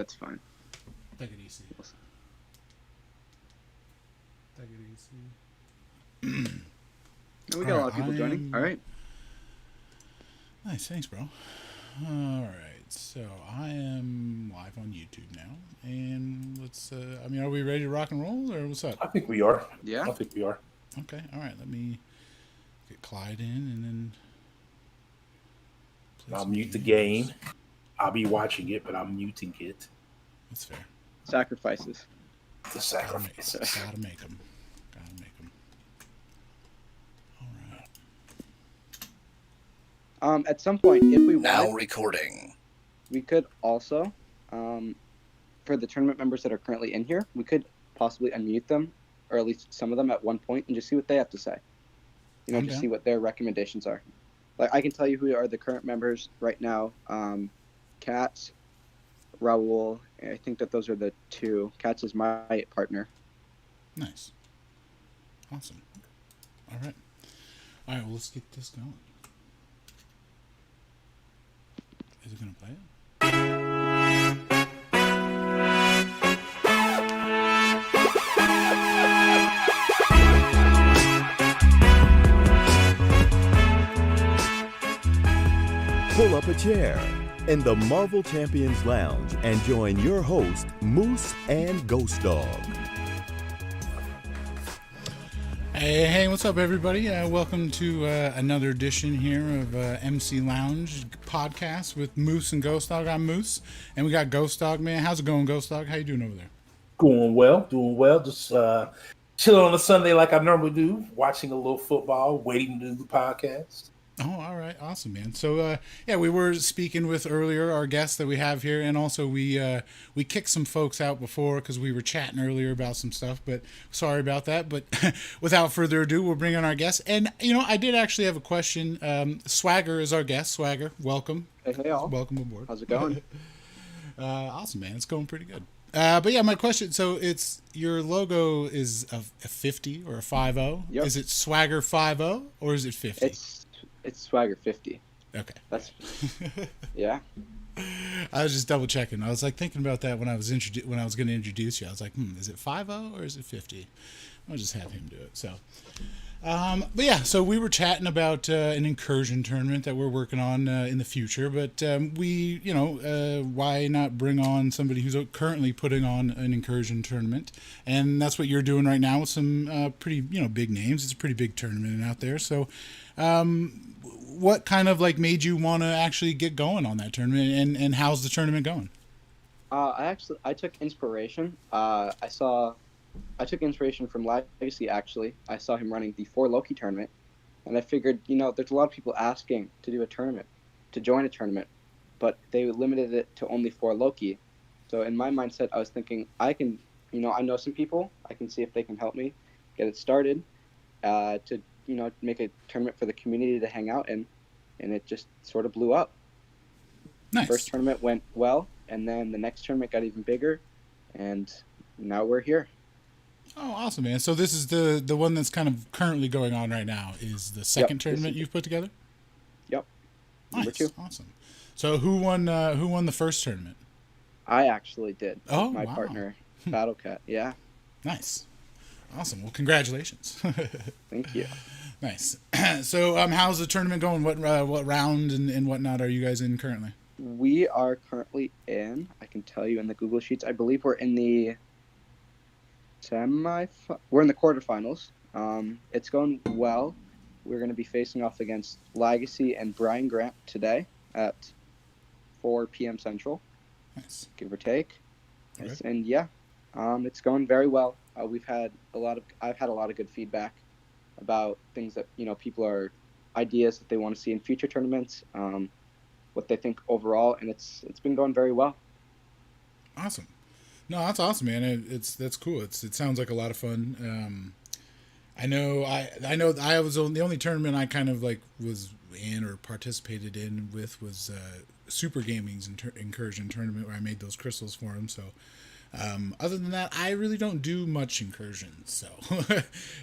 That's fine. Take it easy. Take it easy. We got a lot of people joining. All right. Nice, thanks, bro. All right, so I am live on YouTube now, and let's. Are we ready to rock and roll, or what's up? I think we are. Yeah. I think we are. Okay, all right. Let me get Clyde in, and then I'll mute the game. I'll be watching it, but I'm muting it. That's fair. Sacrifices. The sacrifice. Gotta make them. Gotta make them. All right. At some point, if we Now wanted, recording. we could also, for the tournament members that are currently in here, we could possibly unmute them, or at least some of them at one point, and just see what they have to say. See what their recommendations are. Like, I can tell you who are the current members right now. Katz, Raul. I think that those are the two. Katz is my partner. Nice. Awesome. All right. All right. Well, let's get this going. Is it gonna play it? Pull up a chair in the Marvel Champions Lounge and join your host, Moose and GhostDog. Hey, what's up, everybody? Welcome to another edition here of MC Lounge podcast with Moose and GhostDog. I'm Moose, and we got GhostDog, man. How's it going, GhostDog? How you doing over there? Doing well. Just chilling on a Sunday like I normally do, watching a little football, waiting to do the podcast. Oh, all right. Awesome, man. So, we were speaking with earlier our guests that we have here, and also we kicked some folks out before because we were chatting earlier about some stuff, but sorry about that. But without further ado, we'll bring on our guests. And, I did actually have a question. Swagger is our guest. Swagger, welcome. Hey, all. Welcome aboard. How's it going? Awesome, man. It's going pretty good. But yeah, my question, so it's your logo is a 50 or a 50. Yep. Is it Swagger 50 or is it 50? It's Swagger 50. Okay. That's yeah. I was just double checking. I was like thinking about that when I was going to introduce you. I was like, is it 50 or is it 50? I'll just have him do it. So, but yeah, so we were chatting about an incursion tournament that we're working on in the future. But why not bring on somebody who's currently putting on an incursion tournament? And that's what you're doing right now with some pretty big names. It's a pretty big tournament out there. So, what kind of made you want to actually get going on that tournament, and how's the tournament going? I took inspiration. I took inspiration from Legacy, actually. I saw him running the 4 Loki tournament, and I figured, there's a lot of people asking to do a tournament, to join a tournament, but they limited it to only 4 Loki. So in my mindset, I was thinking, I can, I know some people, I can see if they can help me get it started, to, make a tournament for the community to hang out in, and it just sort of blew up. Nice. The first tournament went well, and then the next tournament got even bigger, and now we're here. Oh, awesome, man. So this is the one that's kind of currently going on right now is the second tournament you've put together? Yep. Nice. Number 2. Awesome. So who won the first tournament? I actually did. Oh, my wow. partner, Battlecat. Yeah. Nice. Awesome. Well, congratulations. Thank you. Nice. So how's the tournament going? What round and whatnot are you guys in currently? We are currently in, I can tell you in the Google Sheets, I believe we're in the we're in the quarterfinals. It's going well. We're going to be facing off against Legacy and Brian Grant today at 4 p.m. Central. Nice. Give or take. Okay. Yes, and yeah, it's going very well. I've had a lot of good feedback about things that, people are ideas that they want to see in future tournaments, what they think overall, and it's been going very well. Awesome. No, that's awesome, man. That's cool. It sounds like a lot of fun. I know I was the only tournament I kind of was in or participated in with was Super Gaming's incursion tournament where I made those crystals for him. So other than that, I really don't do much incursions. So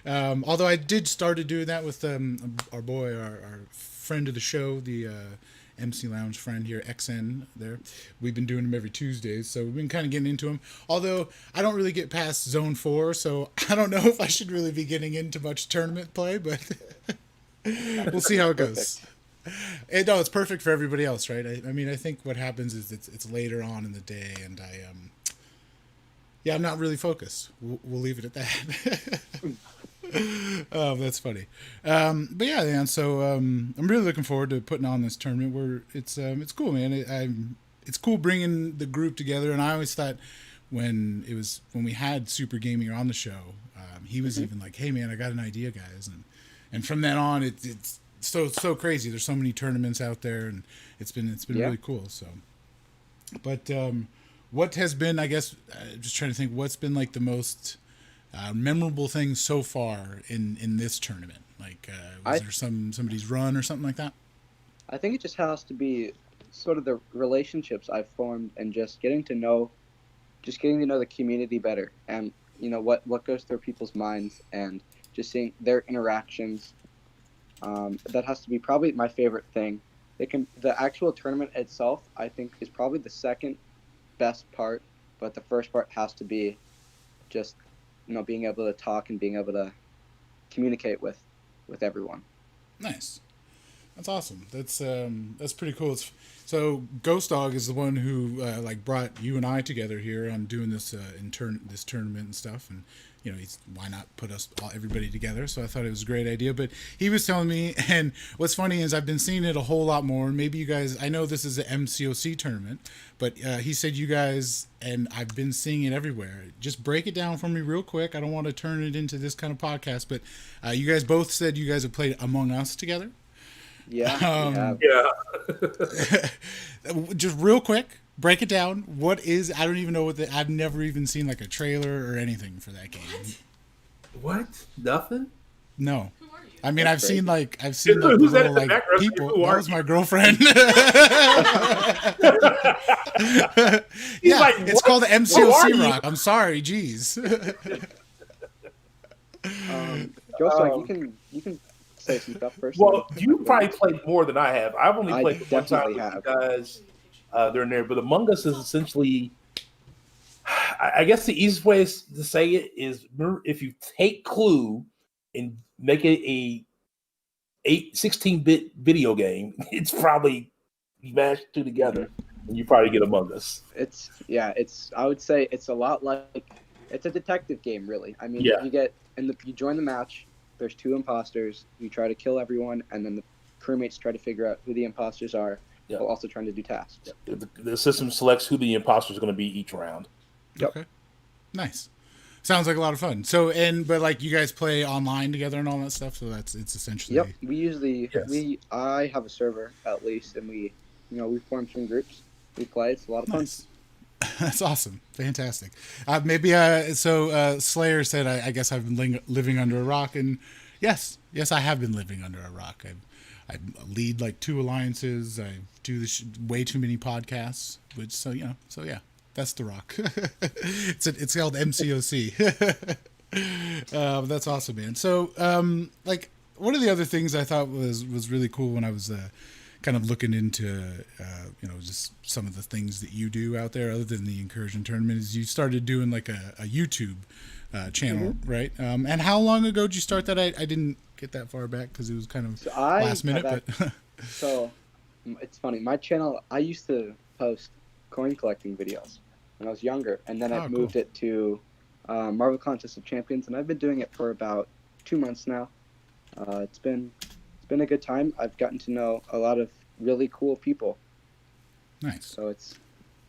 although I did started doing that with our friend of the show, the MC Lounge friend here, XN. There, we've been doing them every Tuesday, so we've been kind of getting into them. Although I don't really get past Zone 4, so I don't know if I should really be getting into much tournament play, but we'll see how it goes. No, it's perfect for everybody else, right? I mean, I think what happens is it's later on in the day, and I'm not really focused. We'll leave it at that. Oh, that's funny. But yeah, man. So I'm really looking forward to putting on this tournament. Where it's cool, man. It's cool bringing the group together. And I always thought when we had Super Gamer on the show, he was even like, "Hey, man, I got an idea, guys." And from then on, it's so crazy. There's so many tournaments out there, and it's been really cool. So, but what has been, I guess, just trying to think, what's been like the most memorable thing so far in this tournament? Like, was there somebody's run or something like that? I think it just has to be sort of the relationships I've formed and just getting to know the community better, and what goes through people's minds, and just seeing their interactions. That has to be probably my favorite thing. The actual tournament itself, I think, is probably the second best part, but the first part has to be just being able to talk and being able to communicate with everyone. Nice. That's awesome. That's pretty cool. So GhostDog is the one who brought you and I together here on doing this this tournament and stuff, and why not put everybody together? So I thought it was a great idea. But he was telling me, and what's funny is I've been seeing it a whole lot more. Maybe you guys, I know this is an MCoC tournament, but he said you guys, and I've been seeing it everywhere. Just break it down for me real quick. I don't want to turn it into this kind of podcast, but you guys both said you guys have played Among Us together. Yeah. Just real quick, break it down. What is? I don't even know I've never even seen like a trailer or anything for that game. What? Nothing? No. I mean, I've seen like Who's the that little in the background? people. Who That are was you? my girlfriend. He's like, it's what? called the Who are MCoC you? Rock. I'm sorry, jeez. Joe, you can say some stuff first. Well, you probably played more than I have. I've only I played it one time definitely with have. you guys. They're in there, but Among Us is essentially, I guess the easiest way to say it is if you take Clue and make it a 16-bit video game, it's probably mashed two together, and you probably get Among Us. I would say it's a lot like, it's a detective game, really. I mean, you join the match. There's 2 imposters. You try to kill everyone, and then the crewmates try to figure out who the imposters are, while also trying to do tasks. The system selects who the imposters are going to be each round. Yep. Okay. Nice. Sounds like a lot of fun. So, but like you guys play online together and all that stuff. So it's essentially. Yep. We usually I have a server at least, and we form some groups. We play. It's a lot of fun. Nice. That's awesome. Fantastic. Slayer said, I guess I've been living under a rock, and yes, I have been living under a rock. I lead like 2 alliances. I do way too many podcasts, that's the rock. It's called MCoC. That's awesome, man. So, one of the other things I thought was really cool when I was kind of looking into, just some of the things that you do out there other than the Incursion tournament is you started doing like a YouTube channel, right? And how long ago did you start that? I didn't get that far back because it was kind of last minute. But So it's funny. My channel, I used to post coin collecting videos when I was younger, and then I moved it to Marvel Contest of Champions, and I've been doing it for about 2 months now. It's been a good time. I've gotten to know a lot of really cool people. Nice. So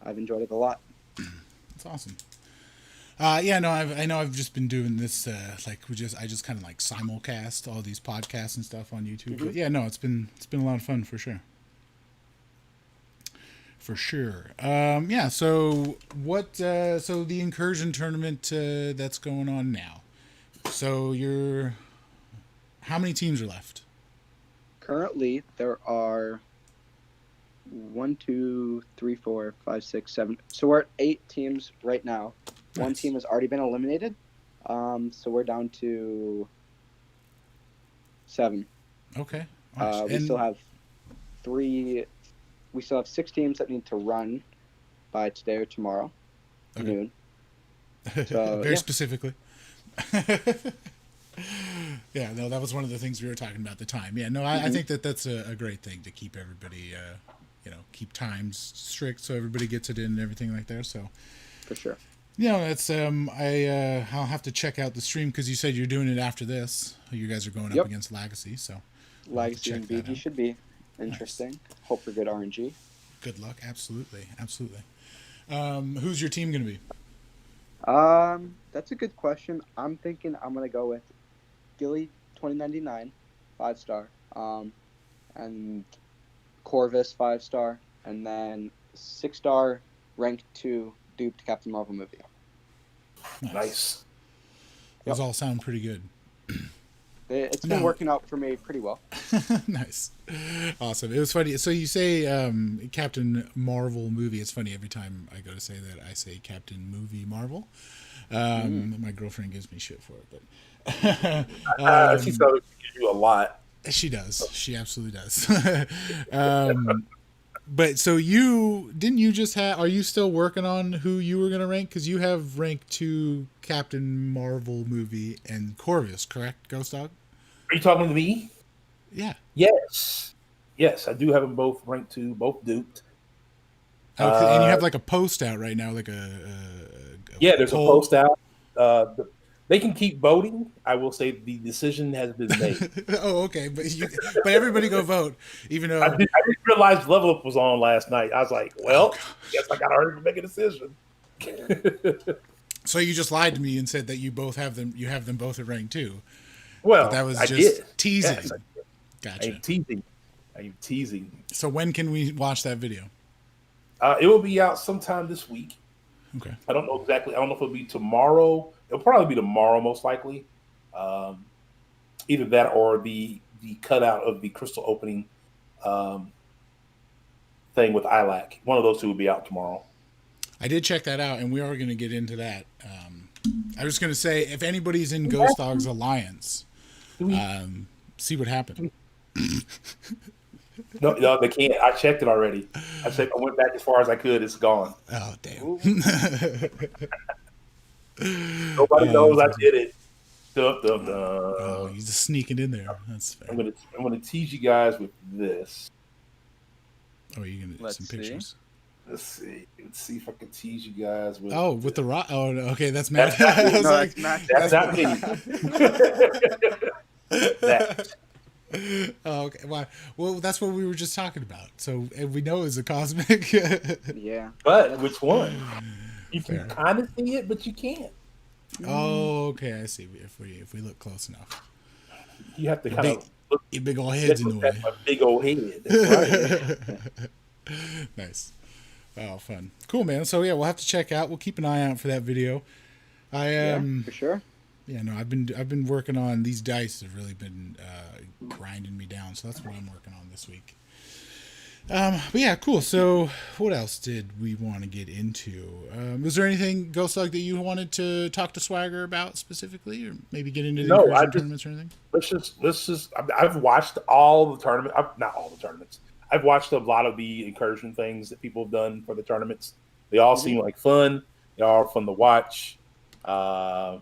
I've enjoyed it a lot. That's awesome. I know I've just been doing this I just kind of like simulcast all these podcasts and stuff on YouTube. But it's been a lot of fun for sure. For sure. So the Incursion tournament that's going on now. So how many teams are left? Currently, there are 1, 2, 3, 4, 5, 6, 7. So we're at 8 teams right now. Nice. One team has already been eliminated. So we're down to 7. Okay. We still have 3 we still have 6 teams that need to run by today or tomorrow noon. So, very specifically. Yeah, no, that was one of the things we were talking about at the time. Yeah, no, I think that's a great thing to keep everybody, keep times strict so everybody gets it in and everything like that. So, for sure. It's I'll have to check out the stream because you said you're doing it after this. You guys are going up against Legacy, so Legacy and BG should be interesting. Nice. Hope for good RNG. Good luck, absolutely. Who's your team going to be? That's a good question. I'm thinking I'm gonna go with Gilly 2099, 5-star, and Corvus 5-star, and then 6-star rank 2 duped Captain Marvel movie. Nice. Those all sound pretty good. It's been working out for me pretty well. Nice. Awesome. It was funny. So you say Captain Marvel movie. It's funny every time I go to say that I say Captain Movie Marvel. My girlfriend gives me shit for it, but she tells you a lot. She does. She absolutely does. But so are you still working on who you were going to rank? Because you have rank 2 Captain Marvel movie and Corvus, correct, GhostDog? Are you talking to me? Yeah. Yes, I do have them both ranked 2, both duped. Okay, and you have like a post out right now, like there's poll. A post out. They can keep voting. I will say the decision has been made. Oh, okay, but everybody go vote, even though I didn't realize Level Up was on last night. I was like, well, guess I got to hurry to make a decision. So you just lied to me and said that you have them both at rank 2. Well, but that was just did. Teasing. Yes, Gotcha. I'm teasing. So when can we watch that video? It will be out sometime this week. Okay. I don't know exactly. I don't know if it'll be tomorrow. It'll probably be tomorrow, most likely. Either that or the cutout of the crystal opening thing with ILAC. One of those two will be out tomorrow. I did check that out, and we are going to get into that. I was going to say, if anybody's in Ghost Dog's Alliance, see what happened. No, they can't. I checked it already. I went back as far as I could. It's gone. Oh, damn. Nobody knows I did it. Oh, he's just sneaking in there. That's fair. I'm gonna tease you guys with this. Oh, you're gonna get some pictures. Let's see if I can tease you guys with. Oh, with the rock. Oh, okay, that's Matt. That's not me. That. Oh, okay. Well, that's what we were just talking about. So we know it's a cosmic. Yeah. But which one? You can kind of see it, but you can't. Oh, okay. I see. If we look close enough, you have to kind of look. Your big old head's in the way. A big old head. That's right. Nice. Oh, fun. Cool, man. So yeah, we'll have to check out. We'll keep an eye out for that video. For sure. Yeah, no, I've been working on these dice. Have really been grinding me down. So that's what I'm working on this week. But yeah, cool. So what else did we want to get into? Was there anything, Ghost Dog, that you wanted to talk to Swagger about specifically, or maybe get into the tournaments or anything? Let's just. I've watched all the tournaments. Not all the tournaments. I've watched a lot of the incursion things that people have done for the tournaments. They all seem like fun. They all are fun to watch. I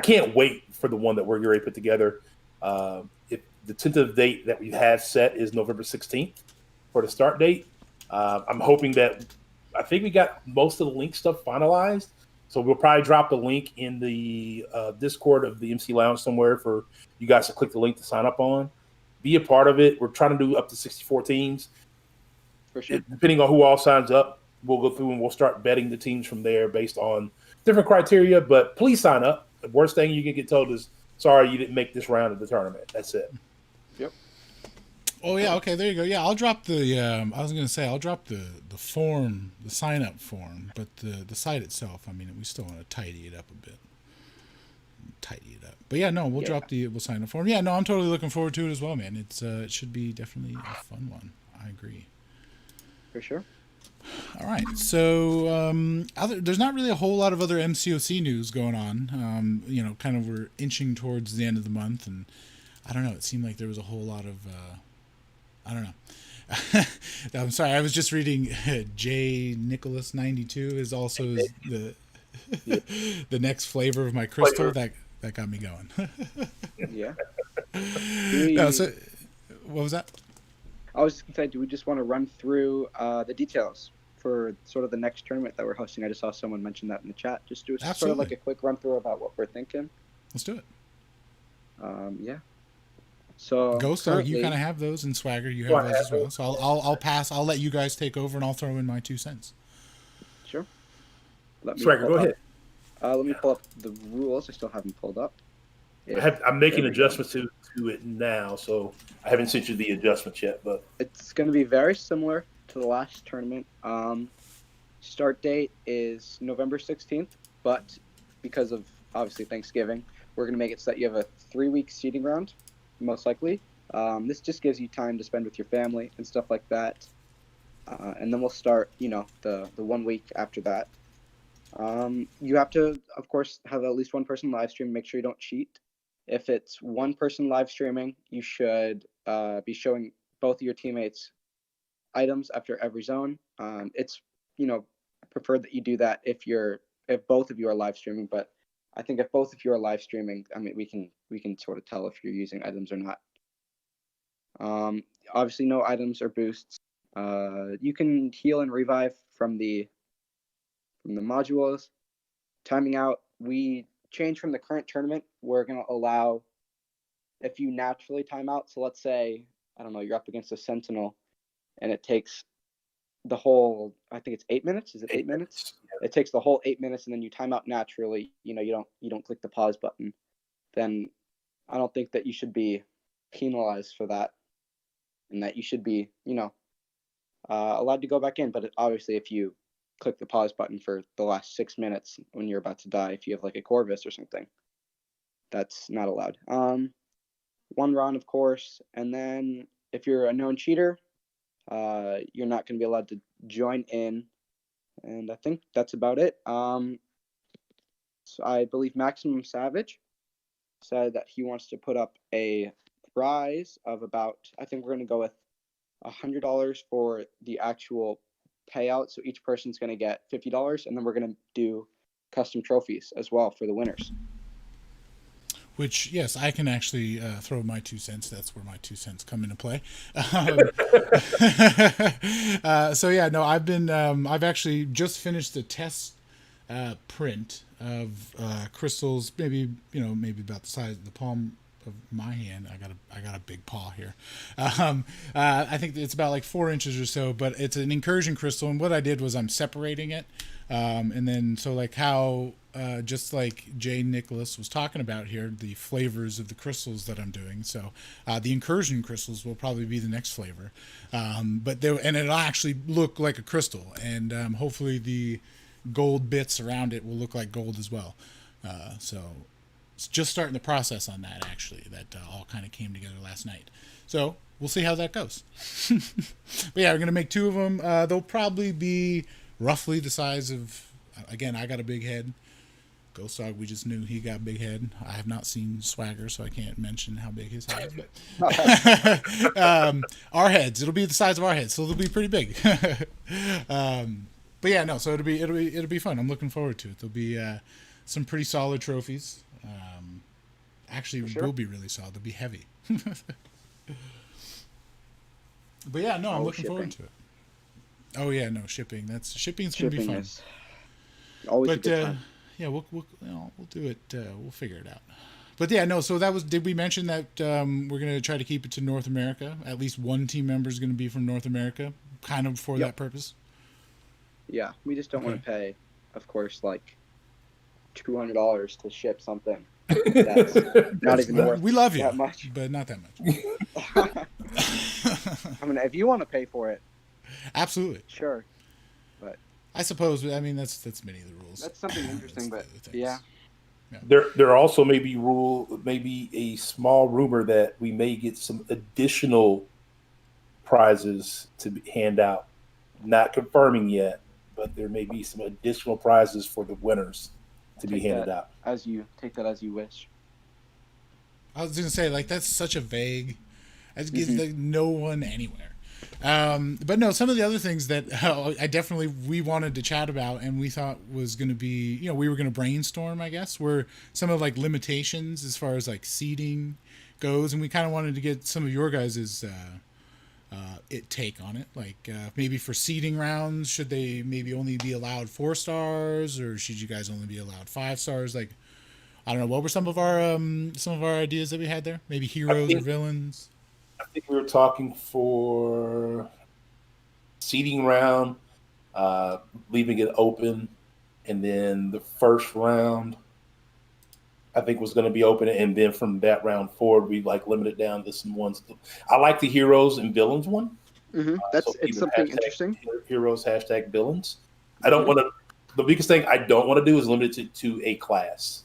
can't wait for the one that we're going to put together. The tentative date that we have set is November 16th for the start date. I'm hoping that I think we got most of the link stuff finalized. So we'll probably drop the link in the Discord of the MC Lounge somewhere for you guys to click the link to sign up on. Be a part of it. We're trying to do up to 64 teams. For sure. Depending on who all signs up, we'll go through and we'll start betting the teams from there based on different criteria. But please sign up. The worst thing you can get told is, sorry, you didn't make this round of the tournament. That's it. Yep. Oh yeah, okay, there you go. Yeah, I'll drop the. I was gonna say I'll drop the form, the sign up form, but the site itself. I mean, we still want to tidy it up a bit. But yeah, no, we'll sign up form. Yeah, no, I'm totally looking forward to it as well, man. It should be definitely a fun one. I agree. For sure. All right, so there's not really a whole lot of other MCoC news going on. Kind of we're inching towards the end of the month, and I don't know. It seemed like there was a whole lot of I don't know. I'm sorry. I was just reading. J Nicholas 92 is also the the next flavor of my crystal. That got me going. Yeah. No, so what was that? I was just gonna say, do we just want to run through the details for sort of the next tournament that we're hosting? I just saw someone mention that in the chat. Just do sort of like a quick run through about what we're thinking. Let's do it. Yeah. So GhostDog, you kind of have those, and Swagger, you have those as well. So I'll pass. I'll let you guys take over, and I'll throw in my 2 cents. Sure. Swagger, go ahead. Let me pull up the rules. I still haven't pulled up. I'm making adjustments to it now, so I haven't sent you the adjustments yet. But it's going to be very similar to the last tournament. Start date is November 16th, but because of obviously Thanksgiving, we're going to make it so that you have a 3-week seeding round, most likely. This just gives you time to spend with your family and stuff like that. And then we'll start, the 1 week after that. You have to, of course, have at least one person live stream. Make sure you don't cheat. If it's one person live streaming, you should be showing both of your teammates items after every zone. It's preferred that you do that if both of you are live streaming. But I think if both of you are live streaming, I mean, we can sort of tell if you're using items or not. Obviously, no items or boosts. You can heal and revive from the modules. Timing out, we change from the current tournament. We're going to allow, if you naturally time out, so let's say, I don't know, you're up against a Sentinel and it takes the whole, I think it's 8 minutes. Is it 8 minutes? It takes the whole 8 minutes and then you time out naturally. You don't click the pause button. Then I don't think that you should be penalized for that, and that you should be, allowed to go back in. But obviously, if you click the pause button for the last 6 minutes when you're about to die, if you have like a Corvus or something, that's not allowed. 1 round, of course, and then if you're a known cheater, you're not going to be allowed to join in, and I think that's about it. So I believe Maximum Savage said that he wants to put up a prize of about, I think we're going to go with $100 for the actual payout. So each person's going to get $50, and then we're going to do custom trophies as well for the winners. Which, yes, I can actually throw my 2 cents. That's where my 2 cents come into play. So yeah, no, I've actually just finished the test print of crystals, maybe about the size of the palm of my hand. I got a big paw here. I think it's about like 4 inches or so, but it's an incursion crystal. And what I did was I'm separating it. And then, so like how, just like Jay Nicholas was talking about here, the flavors of the crystals that I'm doing. So, the incursion crystals will probably be the next flavor. But it'll actually look like a crystal, and, hopefully the gold bits around it will look like gold as well. So it's just starting the process on that, actually. That all kind of came together last night. So we'll see how that goes. But yeah, we're going to make 2 of them. They'll probably be roughly the size of, again, I got a big head. GhostDog, we just knew he got a big head. I have not seen Swagger, so I can't mention how big his head is. But our heads, it'll be the size of our heads, so they'll be pretty big. But yeah, no, so it'll be fun. I'm looking forward to it. There'll be some pretty solid trophies. Actually, sure. Will be really solid. They'll be heavy. But yeah, no, I'm looking forward to it. Oh yeah, no, shipping's gonna be fun. Always a good time. Yeah, we'll do it. We'll figure it out. But yeah, no. So did we mention that we're gonna try to keep it to North America? At least one team member is gonna be from North America, kind of for that purpose. Yeah, we just don't want to pay, of course, like $200 to ship something. That's not even worth. We love you, that much, but not that much. I mean, if you want to pay for it, absolutely, sure. But I suppose, I mean, that's many of the rules. That's something interesting, but yeah. There also may be a small rumor that we may get some additional prizes to hand out. Not confirming yet, but there may be some additional prizes for the winners to be handed out. Take that as you wish. I was going to say, like, that's such a vague. That gives like, no one anywhere. But no, some of the other things that we wanted to chat about and we thought was going to be, you know, we were going to brainstorm, I guess, were some of like limitations as far as like seating goes. And we kind of wanted to get some of your guys' take on it. Like maybe for seating rounds, should they maybe only be allowed 4 stars or should you guys only be allowed 5 stars? Like, I don't know. What were some of our ideas that we had there? Maybe heroes or villains? I think we were talking for seeding round, leaving it open, and then the first round, I think was going to be open, and then from that round forward, we like limited down to some ones. I like the heroes and villains one. It's something interesting. Heroes # villains. I don't want to. The biggest thing I don't want to do is limit it to a class.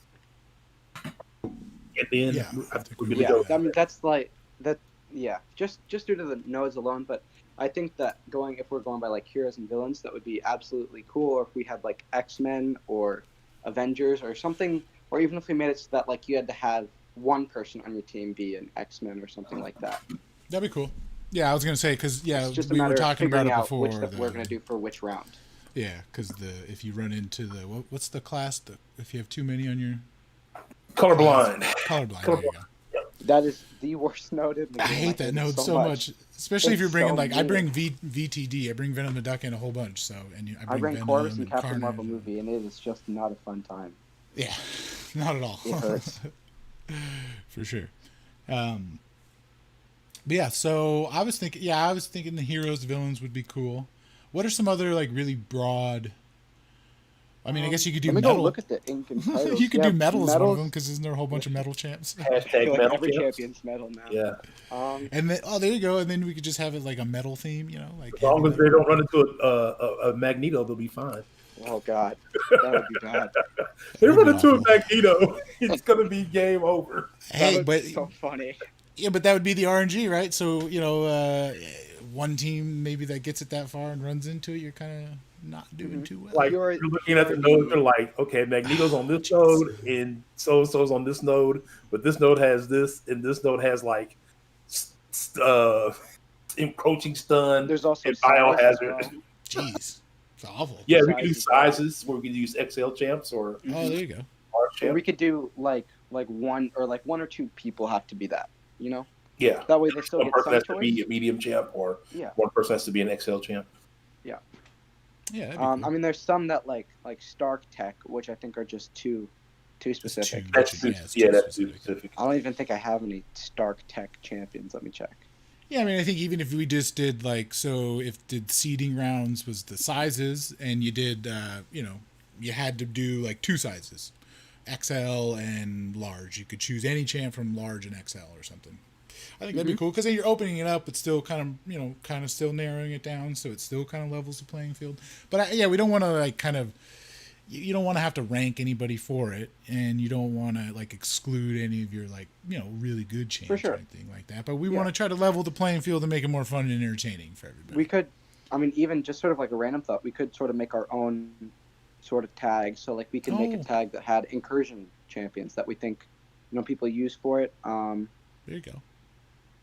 And then I mean that's like that. Yeah, just due to the nodes alone, but I think that if we're going by like heroes and villains, that would be absolutely cool. Or if we had like X-Men or Avengers or something, or even if we made it so that like you had to have one person on your team be an X-Men or something like that. That'd be cool. Yeah, I was gonna say because we were talking about it before. Which we're gonna do for which round. Yeah, because if you run into what's the class if you have too many on your colorblind. Colorblind. There you go. That is the worst node in the game. I hate that node so much. Especially if you're bringing like I bring VTD, I bring Venom the Duck in a whole bunch. So I bring Corvus and Captain Marvel movie, and it is just not a fun time. Yeah, not at all. It hurts for sure. But yeah, so I was thinking the heroes, villains would be cool. What are some other like really broad? I mean, I guess you could do metal. Go look at the ink and titles. You could do metal as one of them because isn't there a whole bunch of metal champs? Metal every champion's metal now. Yeah. And then there you go. And then we could just have it like a metal theme, you know, like as long as they don't run into a Magneto, they'll be fine. Oh God, that would be bad. They run into a Magneto, it's gonna be game over. Hey, but so funny. Yeah, but that would be the RNG, right? So you know, one team maybe that gets it that far and runs into it, you're kind of not doing too well. Like you're looking at the node, they're like, okay, Magneto's on this node, and so-and-so's on this node, but this node has this, and this node has like encroaching stun. There's also biohazard. Well. Jeez, it's awful. Yeah, we can do sizes where we can use XL champs or there you go. Or we could do like one or two people have to be that, you know. Yeah, that way they still one get person some has choice. to be a medium champ, or one person has to be an XL champ. Yeah. Yeah. Cool. I mean, there's some that like Stark Tech, which I think are just too specific. That's too specific. I don't even think I have any Stark Tech champions. Let me check. Yeah, I mean, I think even if we just did if seeding rounds was the sizes, and you did, you had to do like 2 sizes, XL and large. You could choose any champ from large and XL or something. I think that'd be cool because then you're opening it up, but still kind of still narrowing it down, so it still kind of levels the playing field. But we don't want to you don't want to have to rank anybody for it, and you don't want to like exclude any of your really good champs or anything like that. But we want to try to level the playing field and make it more fun and entertaining for everybody. We could, I mean, even just sort of like a random thought, we could sort of make our own sort of tag. So like we could make a tag that had incursion champions that we think people use for it. There you go.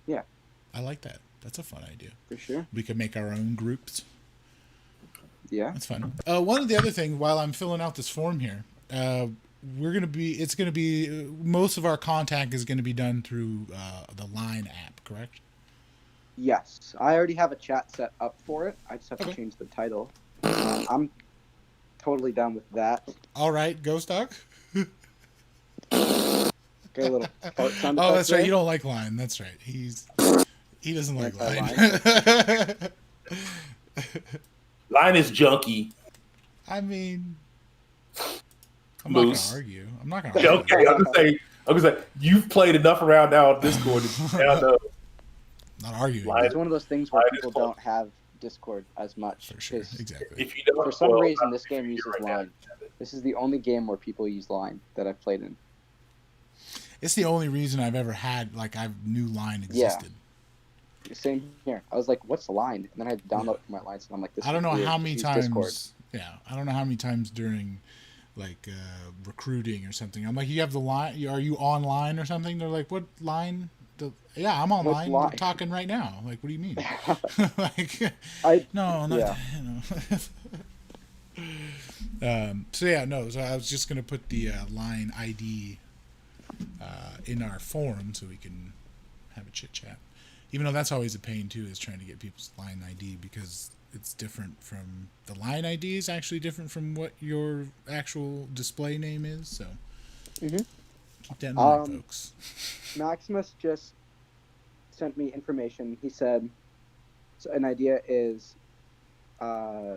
Yeah. I like that. That's a fun idea. For sure. We could make our own groups. Yeah. That's fun. One of the other things, while I'm filling out this form here, it's going to be, most of our contact is going to be done through the Line app, correct? Yes. I already have a chat set up for it. I just have to change the title. I'm totally down with that. All right, GhostDog. Okay, a little sound that's right. You don't like Line. That's right. He doesn't like Line. Line is junky. I mean, I'm not going to argue. Okay, I'm just saying, you've played enough around now on Discord. Not arguing. It's one of those things where people don't have Discord as much. For sure, exactly. If you don't, for some reason, this game uses Line. This is the only game where people use Line that I've played in. It's the only reason I've ever had, I knew Line existed. Yeah. Same here. I was like, what's Line? And then I had to download it from my lines, and I'm like, this I don't know weird. how many times. Discord. Yeah, I don't know how many times during, recruiting or something. I'm like, you have the Line? Are you online or something? They're like, what Line? Yeah, I'm What's online. We're line? talking right now. Like, what do you mean? Like, I no, not, yeah. So yeah, no. So I was just gonna put the line ID in our forum so we can have a chit chat. Even though that's always a pain too, is trying to get people's line ID because it's different from the line ID is actually different from what your actual display name is. So hmm keep that in mind, Um, folks. Maximus just sent me information. He said so an idea is uh,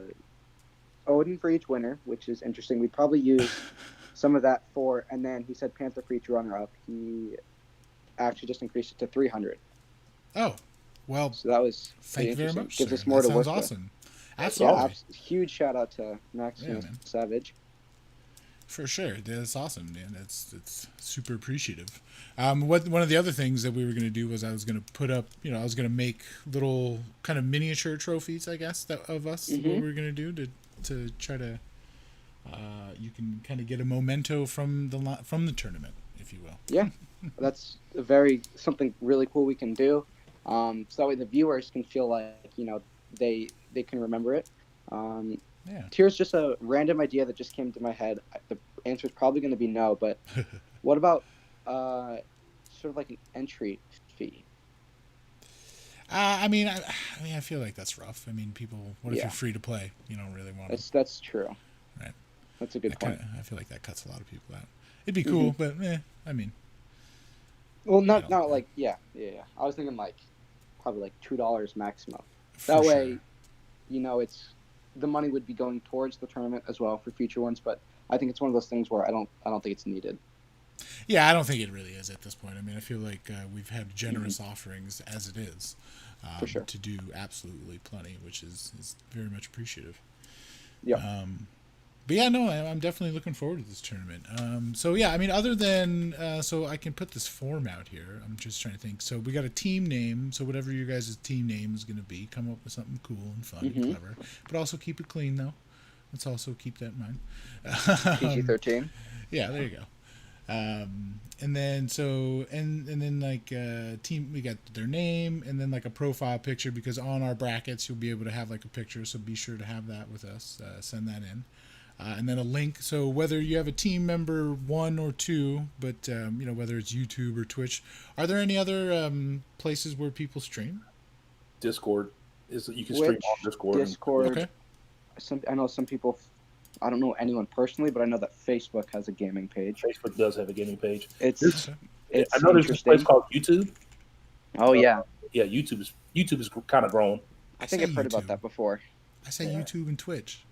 Odin for each winner, which is interesting. We'd probably use some of that for, and then he said Panther for each runner-up. He actually just increased it to 300. Oh, well, So that was thank pretty you very interesting. much, Gives sir. us more That to sounds work with. awesome. That's Yeah, Absolutely. huge shout out to Yeah, Maximus man. Savage. For sure, that's awesome, man. That's super appreciative. One of the other things that we were gonna do was I was gonna put up, I was gonna make little kind of miniature trophies, I guess, that of us. What we were gonna do to try to, you can kind of get a memento from the tournament, if you will. Yeah, that's something really cool we can do. So that way the viewers can feel like they can remember it. Yeah. Here's just a random idea that just came to my head. The answer is probably going to be no, but what about sort of like an entry fee? I feel like that's rough. I mean, people. What if Yeah. you're free to play? You don't really want to. That's true. Right. That's a good point. I feel like that cuts a lot of people out. It'd be cool, but I mean. Well, I not don't- like yeah. I was thinking like probably like $2 maximum. for That sure. way, it's the money would be going towards the tournament as well for future ones. But I think it's one of those things where I don't think it's needed. Yeah, I don't think it really is at this point. I mean, I feel like we've had generous offerings as it is For sure. to do absolutely plenty, which is very much appreciative. Yeah. But yeah, no, I'm definitely looking forward to this tournament. So yeah, I mean, other than so I can put this form out here. I'm just trying to think. So we got a team name. So whatever your guys' team name is going to be, come up with something cool and fun and clever, but also keep it clean though. Let's also keep that in mind. PG-13. Yeah, there you go. And then like team, we got their name and then like a profile picture because on our brackets you'll be able to have like a picture. So be sure to have that with us. Send that in. And then a link. So whether you have a team member 1 or 2, but whether it's YouTube or Twitch, are there any other places where people stream? Discord you can stream Twitch, on Discord. Discord. Okay. I know some people. I don't know anyone personally, but I know that Facebook has a gaming page. Facebook does have a gaming page. It's I know there's this place interesting. called YouTube. Oh yeah, Yeah, YouTube is kind of grown. I think say I've heard about YouTube. that before. I say YouTube and Twitch.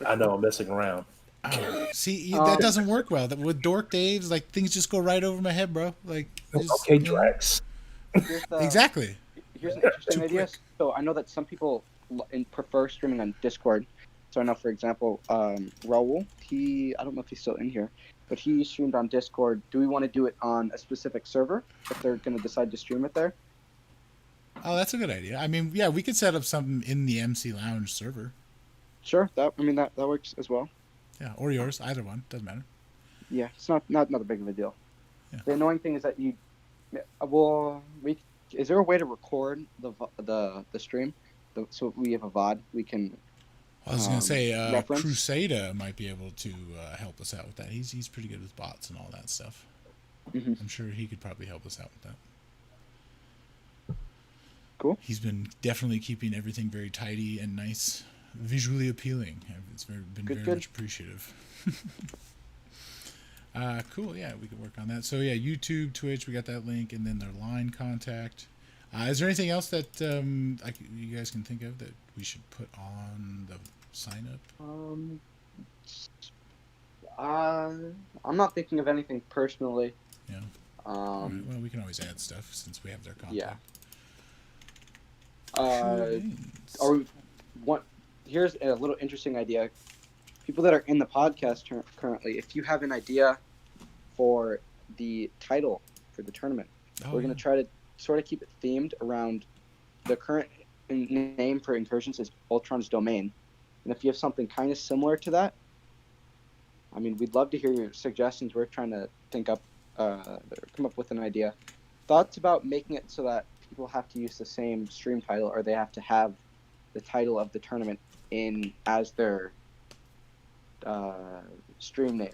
I know I'm messing around. Oh, see, that doesn't work well. With Dork Dave's, like things just go right over my head, bro. Like, Okay, Drax. Exactly. Here's an interesting Too idea. quick. So I know that some people prefer streaming on Discord. So I know, for example, Raul. I don't know if he's still in here, but he streamed on Discord. Do we want to do it on a specific server if they're going to decide to stream it there? Oh, that's a good idea. I mean, yeah, we could set up something in the MC Lounge server. Sure. That works as well. Yeah, or yours, either one, doesn't matter. Yeah, it's not that big of a deal. Yeah. The annoying thing is that is there a way to record the stream? So we have a VOD. We can. I was gonna say reference? Crusader might be able to help us out with that. He's pretty good with bots and all that stuff. I'm sure he could probably help us out with that. Cool. He's been definitely keeping everything very tidy and nice, visually appealing. It's been very much appreciative. Cool. Yeah, we could work on that. So yeah, YouTube, Twitch, we got that link, and then their line contact. Is there anything else that you guys can think of that we should put on the sign up? I'm not thinking of anything personally. Yeah. All right, well, we can always add stuff since we have their contact. Yeah. Cool. Here's a little interesting idea. People that are in the podcast currently, if you have an idea for the title for the tournament, we're going to try to sort of keep it themed around the current name for Incursions is Ultron's Domain. And if you have something kind of similar to that, I mean, we'd love to hear your suggestions. We're trying to come up with an idea. thoughts about making it so that people have to use the same stream title, or they have to have the title of the tournament in as their stream name.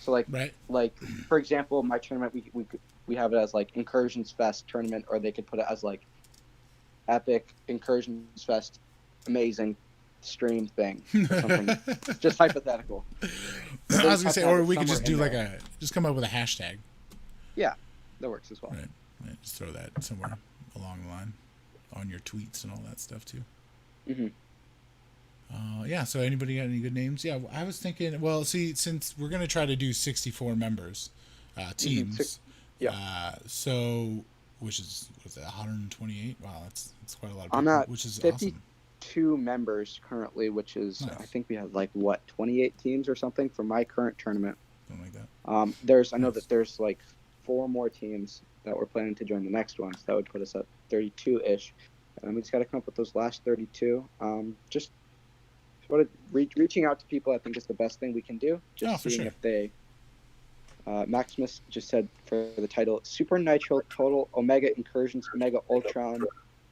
So Right. like for example, my tournament we have it as like Incursions Fest tournament, or they could put it as like Epic Incursions Fest amazing stream thing or something. Just hypothetical. I was gonna say, or we could just do like there. just come up with a hashtag. Yeah, that works as well. Right. Just throw that somewhere along the line on your tweets and all that stuff too. Mm-hmm. Yeah. So anybody got any good names? Yeah, I was thinking. Well, see, since we're gonna try to do 64 members, teams. Mm-hmm. Yeah. So, which is what's that? 128. Wow, that's quite a lot of people. I'm at which is 52 members currently, which is Nice. I think we have like 28 teams or something for my current tournament. Something like that. I know that there's like 4 more teams that we're planning to join the next one, so that would put us at 32-ish. And we just got to come up with those last 32. Just reaching out to people, I think, is the best thing we can do. Just seeing if they. Maximus just said for the title: Super Nitro Total Omega Incursions Mega Ultron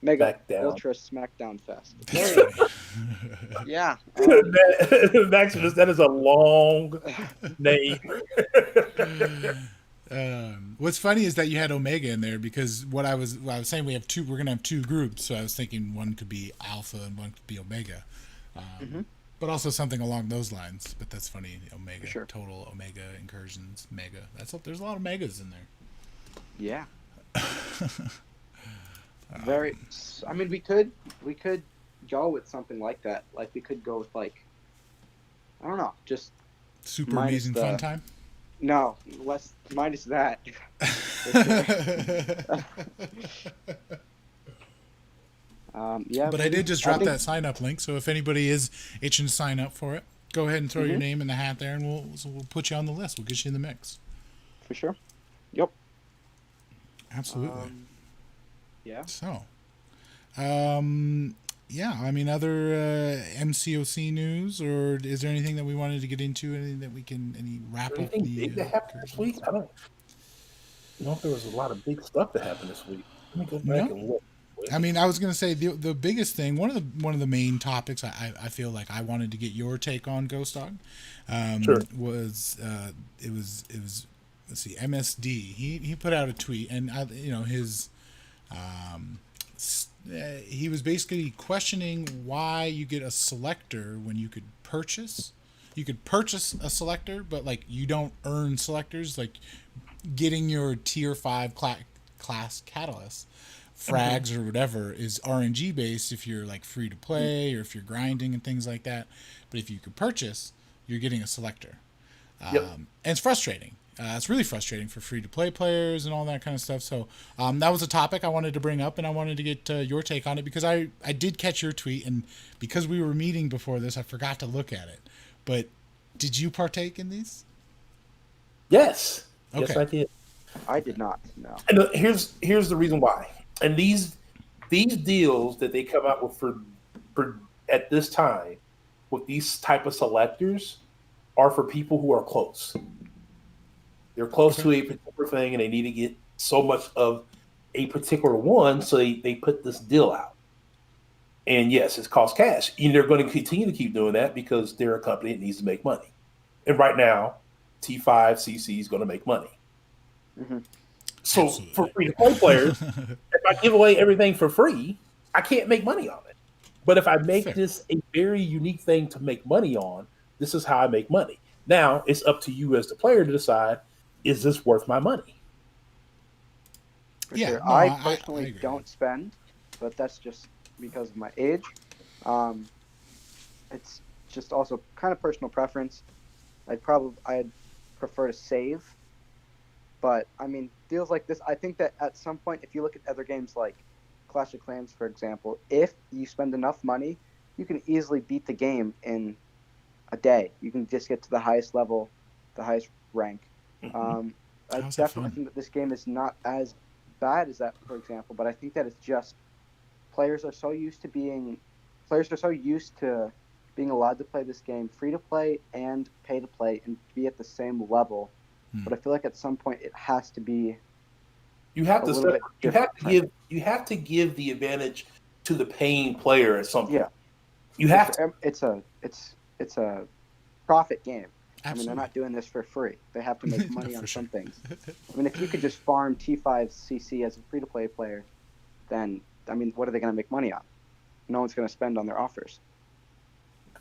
Mega Ultra Smackdown Fest. Yeah. Maximus, that is a long name. What's funny is that you had Omega in there, because what I was saying, we're gonna have 2 groups, so I was thinking one could be Alpha and one could be Omega, but also something along those lines. But that's funny, Omega, sure. Total Omega Incursions Mega. There's a lot of megas in there. Yeah. Very. I mean, we could go with something like that. Like we could go with like, I don't know, just Super Amazing Fun Time. No, minus that. Yeah. But I did just drop that sign up link, so if anybody is itching to sign up for it, go ahead and throw your name in the hat there, and we'll put you on the list. We'll get you in the mix. For sure. Yep. Absolutely. Yeah. So, yeah. I mean, other MCoC news, or is there anything that we wanted to get into? Anything that we can wrap up? Anything big that happened this week? I don't know if there was a lot of big stuff that happened this week. Let me go back and look. I mean, I was going to say the biggest thing, one of the main topics I feel like I wanted to get your take on, GhostDog, Sure. was it was let's see, MSD. He put out a tweet, and his he was basically questioning why you get a selector when you could purchase a selector, but like you don't earn selectors. Like getting your tier 5 class catalyst frags or whatever is RNG based if you're like free to play or if you're grinding and things like that. But if you could purchase, you're getting a selector. And it's frustrating. It's really frustrating for free to play players and all that kind of stuff. So that was a topic I wanted to bring up, and I wanted to get your take on it, because I did catch your tweet, and because we were meeting before this, I forgot to look at it. But did you partake in these? Yes. Okay. Yes, I did. I did not. No. And here's the reason why. And these deals that they come out with for at this time with these type of selectors are for people who are close. They're close to a particular thing, and they need to get so much of a particular one, so they put this deal out. And yes, it costs cash. And they're going to continue to keep doing that because they're a company that needs to make money. And right now, T5 CC is going to make money. So Absolutely. For free-to-play players, if I give away everything for free, I can't make money on it. But if I make this a very unique thing to make money on, this is how I make money. Now, it's up to you as the player to decide, is this worth my money? Sure. I personally don't spend, but that's just because of my age. It's just also kind of personal preference. I'd prefer to save. But, I mean, deals like this, I think that at some point, if you look at other games like Clash of Clans, for example, if you spend enough money, you can easily beat the game in a day. You can just get to the highest level, the highest rank. I definitely think that this game is not as bad as that, for example, but I think that it's just players are so used to being allowed to play this game free to play and pay to play and be at the same level. But I feel like at some point it has to be You have a to little bit different. you have to give the advantage to the paying player at some point. Yeah, You have to. It's a profit game. I mean, they're Absolutely. not doing this for free. They have to make money For on sure. some things. I mean, if you could just farm T5CC as a free-to-play player, then, I mean, what are they going to make money on? No one's going to spend on their offers.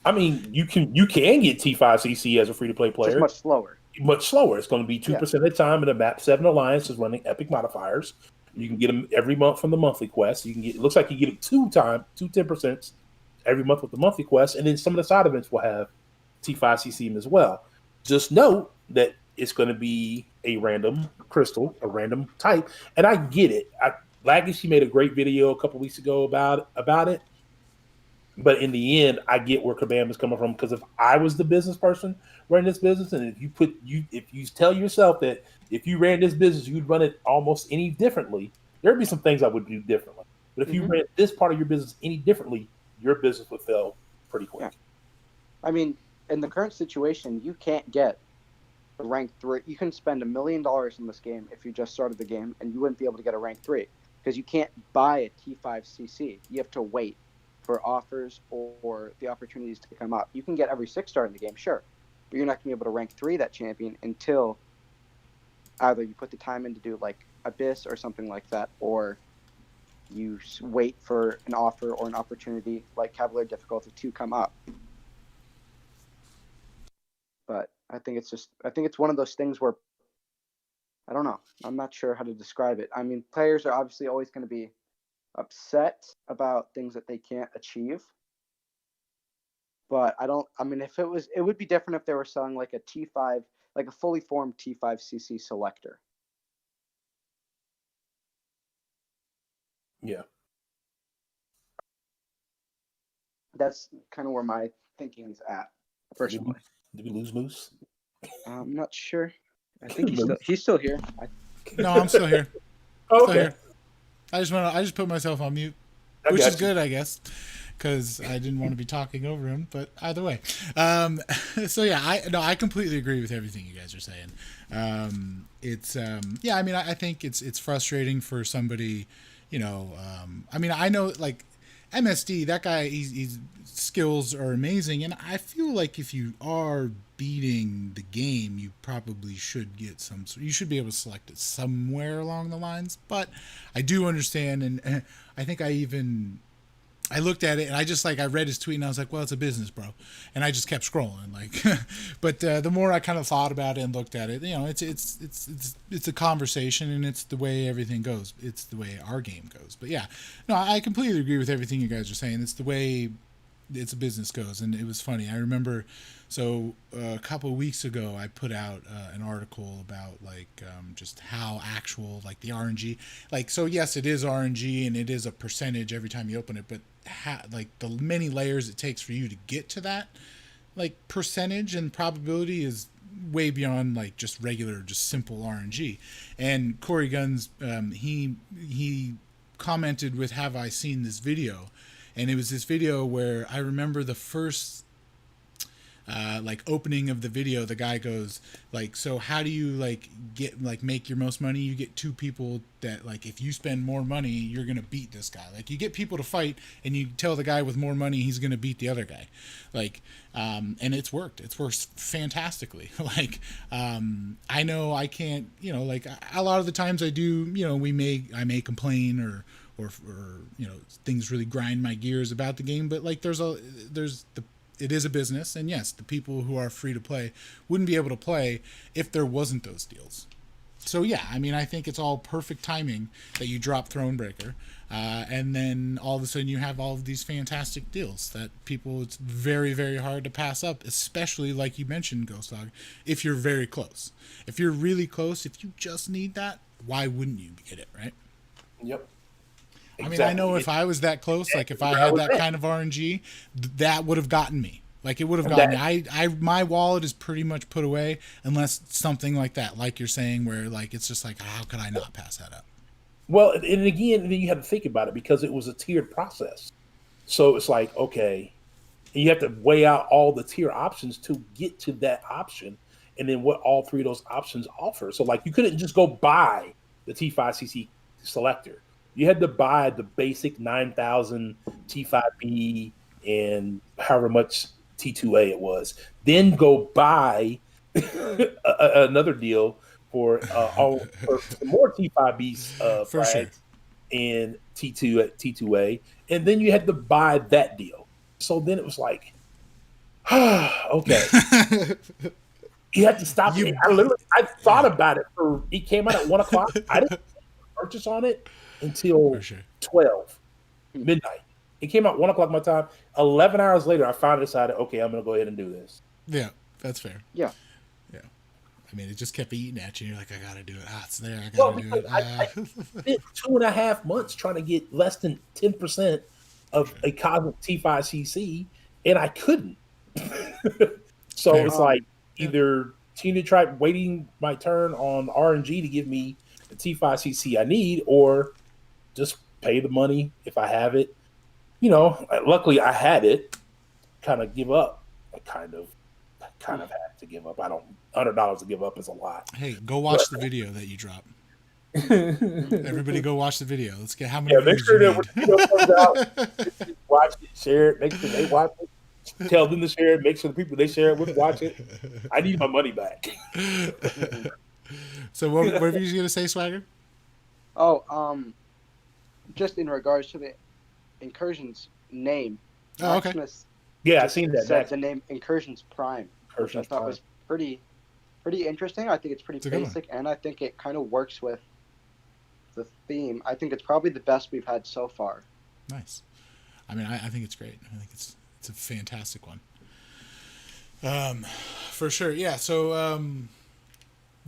I mean, you can get T5CC as a free to play player. Just much slower. Much slower. It's going to be 2% at a time, and the Map 7 Alliance is running epic modifiers. You can get them every month from the monthly quest. You can get. It looks like you get them 2 10% every month with the monthly quest, and then some of the side events will have T5CC as well. Just note that it's going to be a random crystal, a random type, and I get it. Legacy made a great video a couple weeks ago about it. But in the end, I get where Kabam is coming from, because if I was the business person running this business, and if you tell yourself that if you ran this business, you'd run it almost any differently, there'd be some things I would do differently. But if you ran this part of your business any differently, your business would fail pretty quick. Yeah. I mean, in the current situation, you can't get a rank 3. You can spend $1 million in this game if you just started the game, and you wouldn't be able to get a rank 3 because you can't buy a T5CC. You have to wait for offers or the opportunities to come up. You can get every 6-star in the game, sure, but you're not going to be able to rank 3 that champion until either you put the time in to do like Abyss or something like that, or you wait for an offer or an opportunity like Cavalier Difficulty to come up. But I think it's one of those things where, I don't know, I'm not sure how to describe it. I mean, players are obviously always going to be upset about things that they can't achieve. But I mean, it would be different if they were selling like a T5, like a fully formed T5CC selector. Yeah. That's kind of where my thinking is at, personally. Did we lose Moose? I'm not sure. I think he's still here. No, I'm still here. Oh, Still okay. here. I just put myself on mute, which is good, I guess, because I didn't want to be talking over him. But either way, so yeah, I completely agree with everything you guys are saying. I mean, I think it's frustrating for somebody, you know. I mean, I know like MSD, that guy, he's skills are amazing, and I feel like if you are beating the game, you probably should get some. You should be able to select it somewhere along the lines. But I do understand, and I think I looked at it and I read his tweet and I was like, well, it's a business, bro. And I just kept scrolling, like, but the more I kind of thought about it and looked at it, you know, it's a conversation, and it's the way everything goes. It's the way our game goes. But yeah, no, I completely agree with everything you guys are saying. It's the way it's a business goes. And it was funny. I remember, so a couple of weeks ago, I put out an article about like just how actual like the RNG, like, so yes, it is RNG and it is a percentage every time you open it, but like the many layers it takes for you to get to that like percentage and probability is way beyond like just regular, just simple RNG. And Corey Guns, he commented with, have I seen this video? And it was this video where I remember the first like opening of the video, the guy goes like, so how do you like get like make your most money? You get 2 people that like, if you spend more money, you're gonna beat this guy. Like you get people to fight, and you tell the guy with more money he's gonna beat the other guy. Like and it's worked. It's worked fantastically. Like I know I can't, you know, like a lot of the times I do, you know, I may complain or you know, things really grind my gears about the game, but like it is a business, and yes, the people who are free to play wouldn't be able to play if there wasn't those deals. So yeah, I mean, I think it's all perfect timing that you drop Thronebreaker, and then all of a sudden you have all of these fantastic deals that people, it's very, very hard to pass up, especially like you mentioned, GhostDog, if you're very close. If you're really close, if you just need that, why wouldn't you get it, right? Yep. I mean, I know if I was that close, like if I had that kind of RNG, that would have gotten me. Like it would have gotten me. My wallet is pretty much put away unless something like that, like you're saying, where like it's just like, how could I not pass that up? Well, and again, you have to think about it because it was a tiered process. So it's like, okay, you have to weigh out all the tier options to get to that option, and then what all 3 of those options offer. So like, you couldn't just go buy the T5CC selector. You had to buy the basic 9,000 T5B and however much T2A it was. Then go buy another deal for some more T5B For sure. frags and T2A, and then you had to buy that deal. So then it was like, okay. You had to stop. I thought about it it came out at 1 o'clock. I didn't purchase on it until 12 midnight. It came out 1 o'clock my time. 11 hours later, I finally decided, okay, I'm going to go ahead and do this. Yeah, that's fair. Yeah. Yeah. I mean, it just kept eating at you. You're like, I got to do it. It's there. I got to do it. I spent 2.5 months trying to get less than 10% of a Cosmic T5CC, and I couldn't. So it's like either continue to try waiting my turn on RNG to give me the T5CC I need, or just pay the money if I have it. You know, luckily I had it. Kind of give up. I kind of had to give up. I don't. $100 to give up is a lot. Hey, go watch the video that you dropped. Everybody, go watch the video. Let's get how many. Make sure that when the video comes out, watch it, share it, make sure they watch it. Tell them to share it. Make sure the people they share it with watch it. I need my money back. So what were you going to say, Swagger? Oh, just in regards to the Incursion's name. Oh, okay. Maximus Yeah, I seen that. Said the name Incursion's Prime, which I thought was pretty interesting. I think it's pretty basic, and I think it kind of works with the theme. I think it's probably the best we've had so far. Nice. I mean, I think it's great. I think it's a fantastic one. For sure. Yeah. So,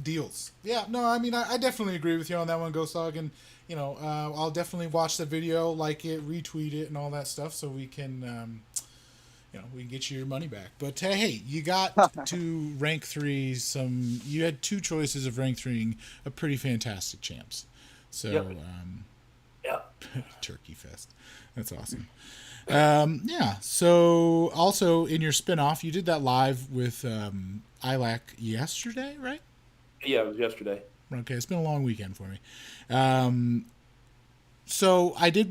deals. Yeah. No, I mean, I definitely agree with you on that one, GhostDog, and you know, I'll definitely watch the video, like it, retweet it, and all that stuff, so we can, you know, we can get you your money back. But hey, you got to rank 3 some. You had 2 choices of rank 3ing a pretty fantastic champs. So, Turkey Fest. That's awesome. Yeah. So also in your spinoff, you did that live with ILAC yesterday, right? Yeah, it was yesterday. Okay, it's been a long weekend for me. So I did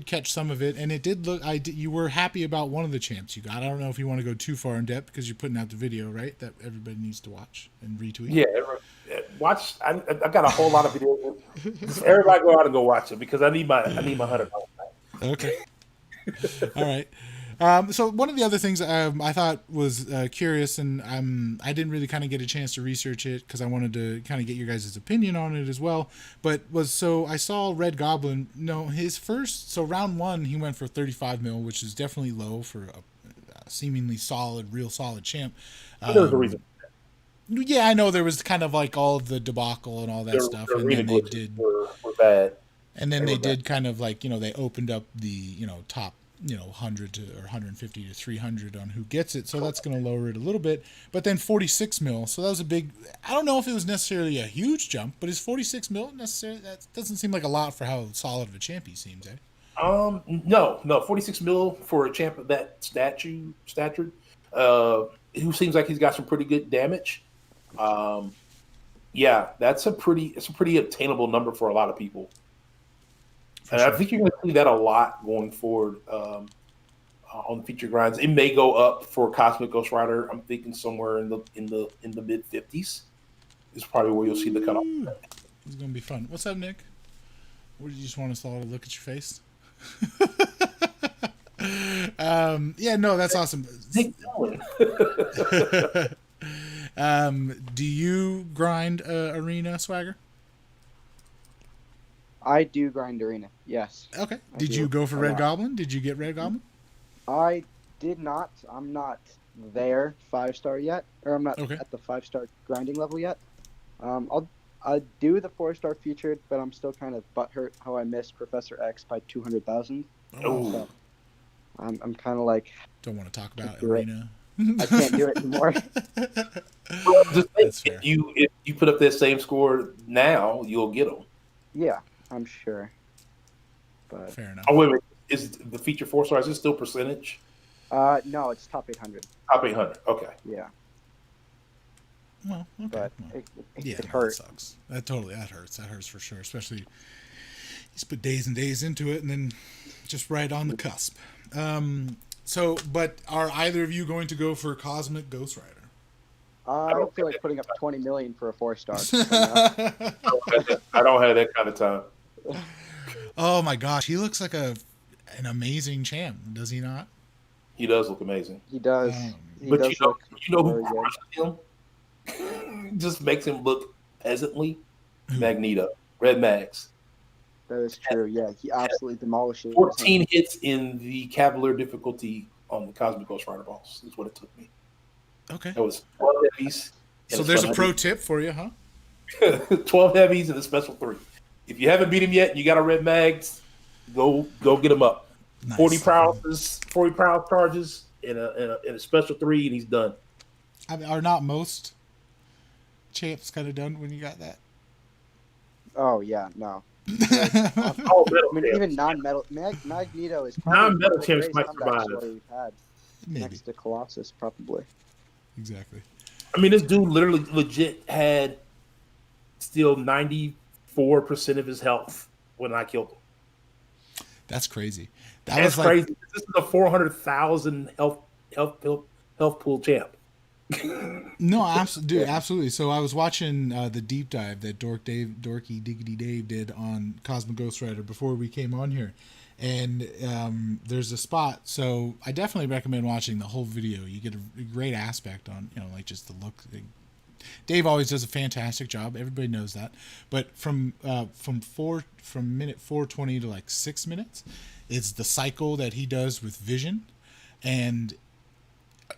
catch some of it, and it did look. You were happy about one of the champs you got. I don't know if you want to go too far in depth because you're putting out the video, right? That everybody needs to watch and retweet. Yeah, watch. I got a whole lot of videos. Everybody go out and go watch it because I need my $100 back. Okay. All right. So one of the other things I thought was curious, and I didn't really kind of get a chance to research it because I wanted to kind of get your guys' opinion on it as well. But I saw Red Goblin. No, his first. So round 1, he went for 35 mil, which is definitely low for a seemingly real solid champ. There's a reason. Yeah, I know there was kind of like all of the debacle and all that stuff, and then they did were bad. And then they did kind of like, you know, they opened up the, you know, top, you know, 100 to or 150 to 300 on who gets it. So that's going to lower it a little bit. But then 46 mil. So that was a big, I don't know if it was necessarily a huge jump, but is 46 mil necessarily? That doesn't seem like a lot for how solid of a champ he seems, eh? No, 46 mil for a champ of that stature, who seems like he's got some pretty good damage. Yeah, it's a pretty attainable number for a lot of people. And I think you're going to see that a lot going forward on the feature grinds. It may go up for Cosmic Ghost Rider. I'm thinking somewhere in the mid 50s is probably where you'll see the cutoff. It's going to be fun. What's up, Nick? Or do you just want us all to look at your face? Yeah, no, that's awesome. Do you grind Arena, Swagger? I do grind Arena, yes. Okay. Did you go for Red Goblin? Did you get Red Goblin? I did not. I'm not there 5-star yet, or I'm not at the 5-star grinding level yet. I'll do the 4-star featured, but I'm still kind of butthurt how I missed Professor X by 200,000. Oh. So I'm kind of like, don't want to talk about Arena. I can't do it anymore. Well, if you put up that same score now, you'll get them. Yeah, I'm sure. But fair enough. Oh, wait. Is the feature 4-star, is it still percentage? No, it's top 800. Top 800. Okay. Yeah. Well, okay. but Well, it yeah, could no, hurt. that sucks. That hurts. That hurts for sure. Especially he's put days and days into it, and then just right on the cusp. So, but are either of you going to go for Cosmic Ghost Rider? I don't feel like putting up 20 million for a 4-star. I don't have that kind of time. Oh my gosh, he looks like an amazing champ, does he not? He does look amazing. He does. He But does you look know very who good. crushes him? Just makes him look peasantly. Magneto, Red Max. That is true. Yeah, he absolutely demolishes. 14 hits in the Cavalier difficulty on the Cosmic Ghost Rider boss is what it took me. Okay. That was 12 heavies. So there's a pro tip for you, huh? 12 heavies and a special 3. If you haven't beat him yet and you got a red mags, go get him up. Nice. 40 prowess charges and a special 3, and he's done. I mean, are not most champs kind of done when you got that? Oh yeah, no. All metal I mean, champs. even non-metal Magneto is probably Non-metal one of the champs greatest might comeback survive. story we've had. Maybe. Next to Colossus, probably. Exactly. I mean, this dude literally legit had still 94% of his health when I killed him. That's crazy. That's crazy. This is a 400,000 health pool champ. No, absolutely, dude, absolutely. So I was watching the deep dive that Dorky Diggity Dave did on Cosmic Ghost Rider before we came on here, and there's a spot. So I definitely recommend watching the whole video. You get a great aspect on, like just the look. Dave always does a fantastic job. Everybody knows that. But from minute 420 to like 6 minutes, it's the cycle that he does with Vision, and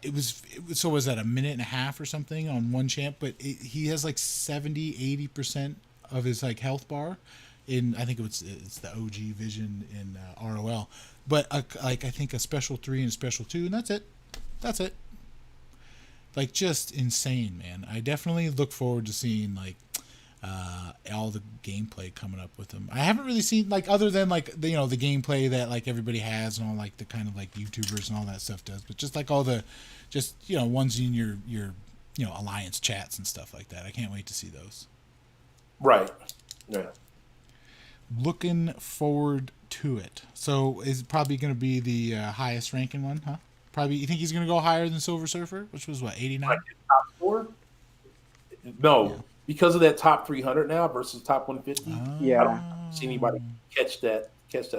it was was that a minute and a half or something on one champ, but he has like 70-80% of his like health bar in, I think it's the OG Vision in ROL, but I think a special 3 and a special 2, and that's it. Like, just insane, man. I definitely look forward to seeing like all the gameplay coming up with them. I haven't really seen, like, other than like the gameplay that like everybody has and all like the kind of like YouTubers and all that stuff does, but just like all the ones in your alliance chats and stuff like that. I can't wait to see those. Right. Yeah. Looking forward to it. So is it probably going to be the highest ranking one, huh? Probably. You think he's going to go higher than Silver Surfer, which was what, 89? Like top 4? No, because of that top 300 now versus top 150. Yeah. I don't see anybody catch that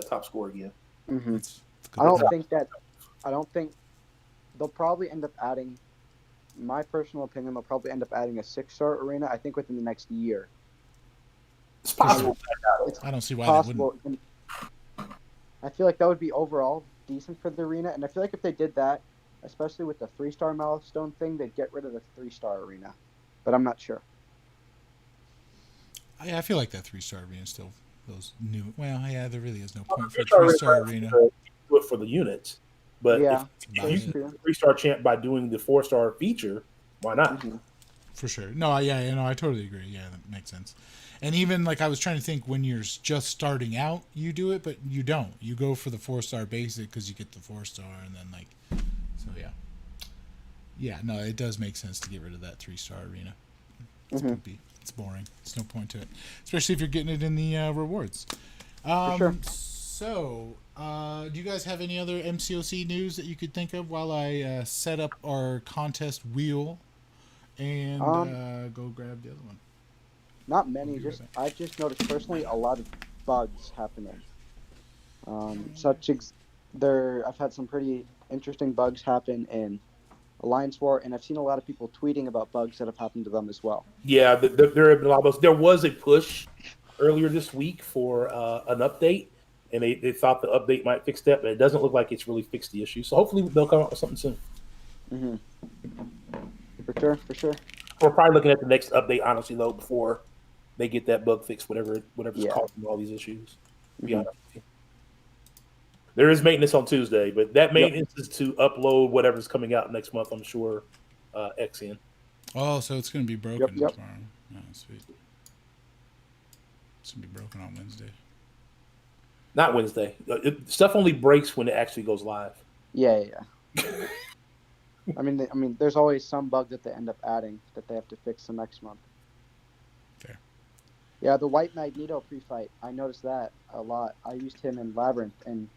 top score again. Mm-hmm. I don't think they'll probably end up adding. My personal opinion, they'll probably end up adding a 6-star arena. I think within the next year. It's possible. I don't see why they wouldn't. I feel like that would be overall decent for the arena, and I feel like if they did that, especially with the 3-star milestone thing, they'd get rid of the 3-star arena. But I'm not sure. I feel like that 3-star arena still those new. Well, yeah, there really is no point for a 3-star arena. Do it for the units, but yeah, if you can 3-star champ by doing the 4-star feature, why not? Mm-hmm. For sure. No, I totally agree. Yeah, that makes sense. And even like I was trying to think, when you're just starting out, you do it, but you don't. You go for the 4-star basic because you get the 4-star, and then like, so yeah. Yeah, no, it does make sense to get rid of that 3-star arena. It's boring. There's no point to it, especially if you're getting it in the rewards. For sure. So, do you guys have any other MCoC news that you could think of while I set up our contest wheel and go grab the other one? Not many. I just noticed personally a lot of bugs happening. I've had some pretty interesting bugs happen in Alliance War, and I've seen a lot of people tweeting about bugs that have happened to them as well. Yeah, there have been a lot of those. There was a push earlier this week for an update, and they thought the update might fix that, but it doesn't look like it's really fixed the issue. So hopefully they'll come out with something soon. Mm-hmm. For sure. We're probably looking at the next update, honestly, though, before they get that bug fixed, whatever's causing all these issues. To be honest with you. There is maintenance on Tuesday, but that maintenance is to upload whatever's coming out next month, I'm sure, XN. Oh, so it's going to be broken Yep. tomorrow. Oh, sweet. It's going to be broken on Wednesday. Not Wednesday. Stuff only breaks when it actually goes live. Yeah. I mean, there's always some bug that they end up adding that they have to fix the next month. Fair. Yeah, the White Magneto pre-fight, I noticed that a lot. I used him in Labyrinth, and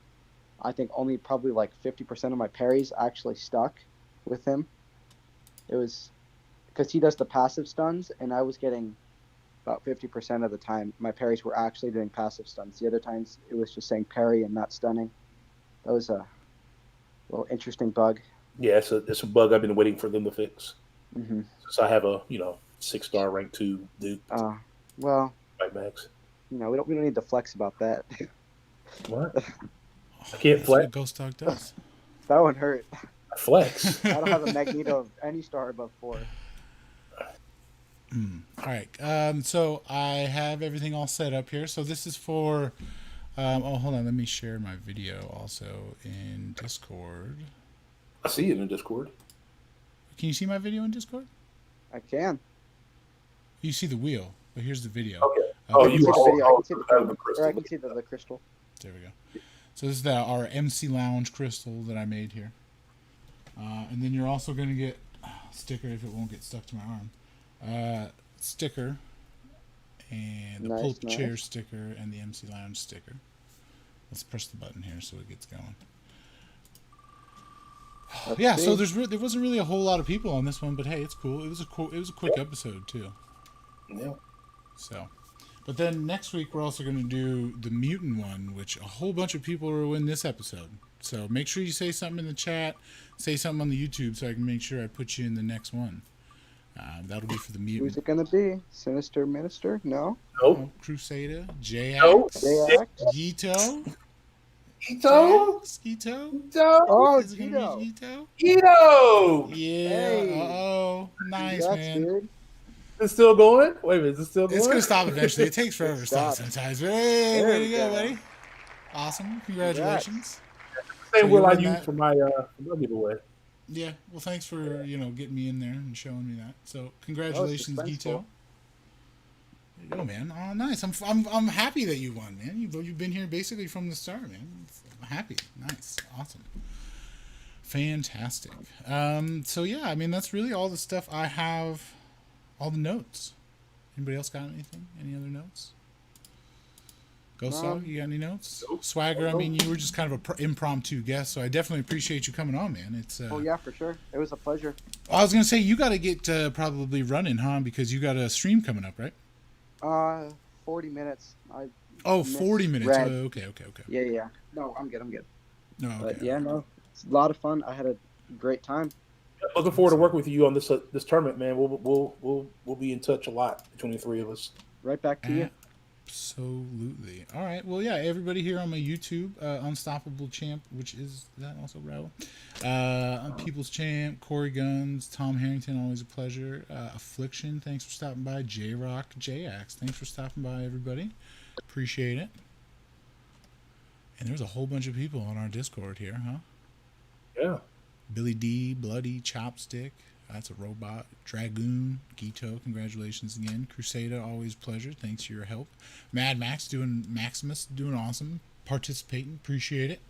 I think only probably like 50% of my parries actually stuck with him. It was because he does the passive stuns, and I was getting about 50% of the time my parries were actually doing passive stuns. The other times it was just saying parry and not stunning. That was a little interesting bug. Yeah, it's a bug I've been waiting for them to fix. Mm-hmm. Since I have a 6-star rank 2 Duke Well, right max. we don't need to flex about that. What? I can't That's flex. what GhostDog does. That one hurt. I flex. I don't have a Magneto of any star above 4. All right. So I have everything all set up here. So this is for. Hold on. Let me share my video also in Discord. I see it in Discord. Can you see my video in Discord? I can. You see the wheel, but here's the video. Okay. I can you see the video. I can see out of the or crystal. I can see the crystal. There we go. So this is our MC Lounge crystal that I made here. And then you're also going to get a sticker if it won't get stuck to my arm. Sticker and the Pulp Chair sticker and the MC Lounge sticker. Let's press the button here so it gets going. Yeah, so there wasn't really a whole lot of people on this one, but hey, it's cool. It was a quick episode too. Yeah. So, but then next week we're also going to do the mutant one, which a whole bunch of people are in this episode. So make sure you say something in the chat, say something on the YouTube, so I can make sure I put you in the next one. That'll be for the mutant. Who's it gonna be? Sinister Minister? No. Nope. Crusader, J-Ax, Nope. Gito. Ito. Skeeto? Oh, Is it gonna be Gito. Gito? Ito. Yeah. Hey. Uh-oh. Nice, That's man. good. It's still going? Wait a minute. Is it still going? It's gonna stop eventually. It takes forever to stop sometimes. But hey, There way to we go, go. buddy. Awesome. Congratulations. Same So will you I won use that. for my giveaway. Yeah. Well, thanks for getting me in there and showing me that. So congratulations, Gito. There you go, man. Oh, nice. I'm happy that you won, man. You've been here basically from the start, man. I'm happy. Nice. Awesome. Fantastic. So yeah, I mean that's really all the stuff I have. All the notes. Anybody else got anything? Any other notes? GhostDog, you got any notes? Nope. Swagger, I mean, you were just kind of an impromptu guest, so I definitely appreciate you coming on, man. It's Oh yeah, for sure. It was a pleasure. I was gonna say you got to get probably running, huh? Because you got a stream coming up, right? 40 minutes. 40 minutes. Red. Oh, okay. Yeah. No, I'm good. No, okay. But yeah, no, it's a lot of fun. I had a great time. Looking forward to working with you on this tournament, man. We'll be in touch a lot between the three of us. Right back to you. Absolutely. All right. Well, yeah, everybody here on my YouTube, Unstoppable Champ, which is that also Raul? People's Champ, Corey Guns, Tom Harrington, always a pleasure. Affliction, thanks for stopping by. J-Rock, J-Ax, thanks for stopping by, everybody. Appreciate it. And there's a whole bunch of people on our Discord here, huh? Yeah. Billy D, Bloody, Chopstick, that's a robot. Dragoon, Gito, congratulations again. Crusader, always a pleasure. Thanks for your help. Mad Max Maximus doing awesome. Participating, appreciate it.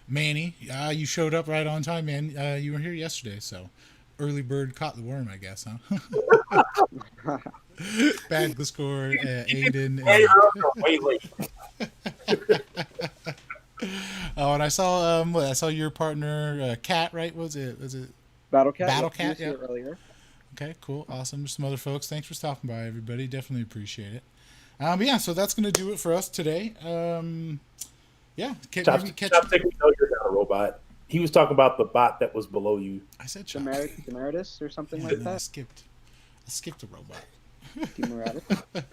Manny, you showed up right on time, man. You were here yesterday, so early bird caught the worm, I guess, huh? Bad Discord, Aiden. Way late. Oh, and I saw your partner, Cat, right? Was it Battle Cat. Battle Cat, yeah. Earlier. Okay, cool, awesome. Just some other folks. Thanks for stopping by, everybody. Definitely appreciate it. But yeah, so that's gonna do it for us today. Yeah, maybe catch. Chopstick, we know you're not a robot. He was talking about the bot that was below you. I said Chopstick. Demeritus or something Yeah, like no, that. I skipped a robot. Demeritus.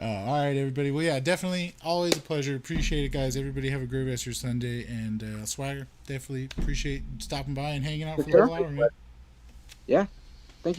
All right, everybody. Well, yeah, definitely always a pleasure. Appreciate it, guys. Everybody have a great rest of your Sunday. And Swagger, definitely appreciate stopping by and hanging out for a little hour, man. Yeah,